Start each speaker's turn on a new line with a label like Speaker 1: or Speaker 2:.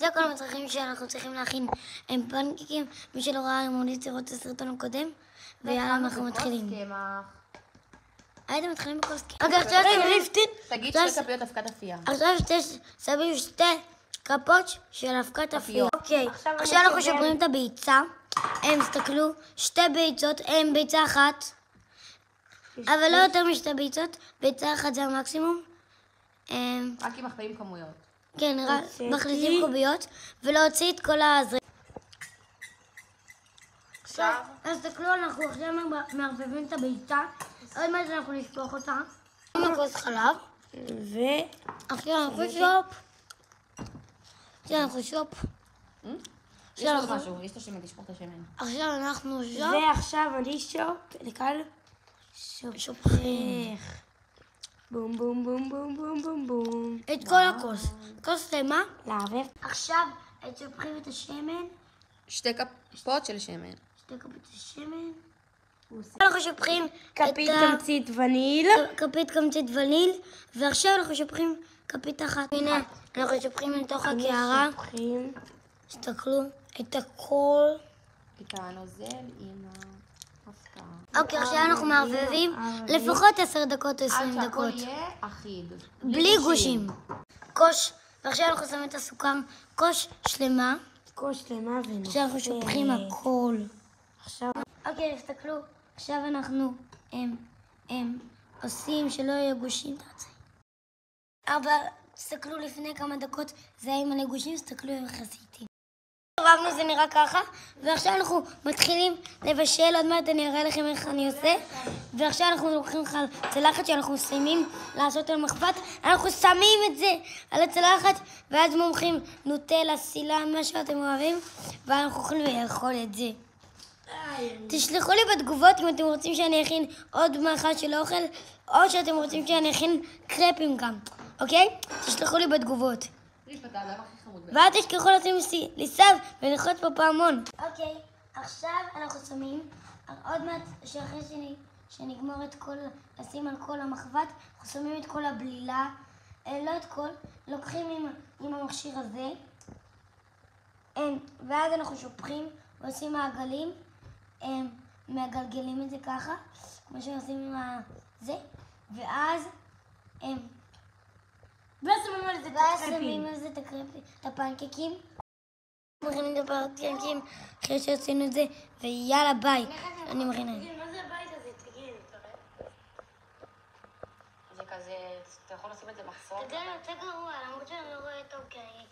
Speaker 1: זה כל המצרכים שאנחנו צריכים להכין. הם פנקקים, מי שלא ראה ממליץ לראות את הסרטון הקודם, ויאללה, אנחנו מתחילים. הייתם מתחילים בכוס קמח. אוקיי, עכשיו
Speaker 2: תגיד 2 כפיות אבקת אפייה.
Speaker 1: עכשיו שמים 2 כפות של אבקת אפייה. אוקיי, עכשיו אנחנו שוברים את הביצה. תסתכלו, 2 ביצות, ביצה אחת. אבל לא יותר מ2 ביצות, ביצה אחת זה המקסימום.
Speaker 2: רק אם מחבאים כמויות.
Speaker 1: כן, רק מחליטים קוביות, ולהוציא את כל הזרעים.
Speaker 2: עכשיו?
Speaker 1: אז תסתכלו, אנחנו עכשיו מערבבים את הביצה, עוד מעט אנחנו נשפוך אותה. עם כוס חלב, עכשיו אנחנו שופ.
Speaker 2: יש עוד משהו, יש את השמן, תשפוך את השמן.
Speaker 1: עכשיו אנחנו שופ.
Speaker 3: ועכשיו אני שופ, לקל שופך. בום בום בום בום בום בום בום.
Speaker 1: את כל הכוס. כוס שלמה.
Speaker 3: לערבב.
Speaker 1: עכשיו שופכים את השמן.
Speaker 2: 2 כפות של שמן.
Speaker 1: 2 כפות של שמן. אנחנו שופכים
Speaker 3: כפית קמצית וניל.
Speaker 1: כפית קמצית וניל. ועכשיו אנחנו שופכים כפית אחת. הנה, אנחנו שופכים לתוך הקערה. תסתכלו את הכל.
Speaker 2: את הנוזל עם ההפקעה.
Speaker 1: אוקיי, עכשיו אנחנו מערבבים לפחות 10 דקות או 20
Speaker 2: עד
Speaker 1: דקות.
Speaker 2: שהכל יהיה אחיד.
Speaker 1: בלי גושים. קוש, ועכשיו אנחנו שמים את הסוכר, קוש שלמה.
Speaker 3: קוש שלמה ונופל.
Speaker 1: עכשיו אנחנו שופכים הכל. אוקיי, תסתכלו, עכשיו אנחנו עושים שלא יהיו גושים. אבל תסתכלו לפני כמה דקות, זה היה עם מלא גושים, תסתכלו איך עשיתי. ערבנו, זה נראה ככה, ועכשיו אנחנו מתחילים לבשל, עוד מעט אני אראה לכם איך אני עושה, ועכשיו אנחנו לוקחים צלחת שאנחנו מסיימים לעשות על מחבת, אנחנו שמים את זה על הצלחת, ואז מומחים נוטלה, סילה, מה שאתם אוהבים, ואנחנו יכולים לאכול את זה. תשלחו לי בתגובות אם אתם רוצים שאני אכין עוד מאכל של אוכל, או שאתם רוצים שאני אכין קרפים גם, אוקיי? תשלחו לי בתגובות. ואל תשכחו לשים לי סב וללחוץ בפעמון. אוקיי, עכשיו אנחנו שמים, עוד מעט שאחרי שנגמור את כל, לשים על כל המחבת, אנחנו שמים את כל הבלילה, לא את כל, לוקחים עם המכשיר הזה, ואז אנחנו שופכים ועושים מעגלים, מגלגלים את זה ככה, כמו שעושים עם זה, ואז שמים על זה את הפנקקים. מכינים את הפנקקים אחרי שעשינו את זה, ויאללה ביי. אני מכינה.
Speaker 3: מה זה הבית הזה? תגיד,
Speaker 2: זה כזה, אתה יכול לשים את זה מחסום?
Speaker 1: אתה יודע, זה גרוע, למרות שאני לא רואה טוב כי אני...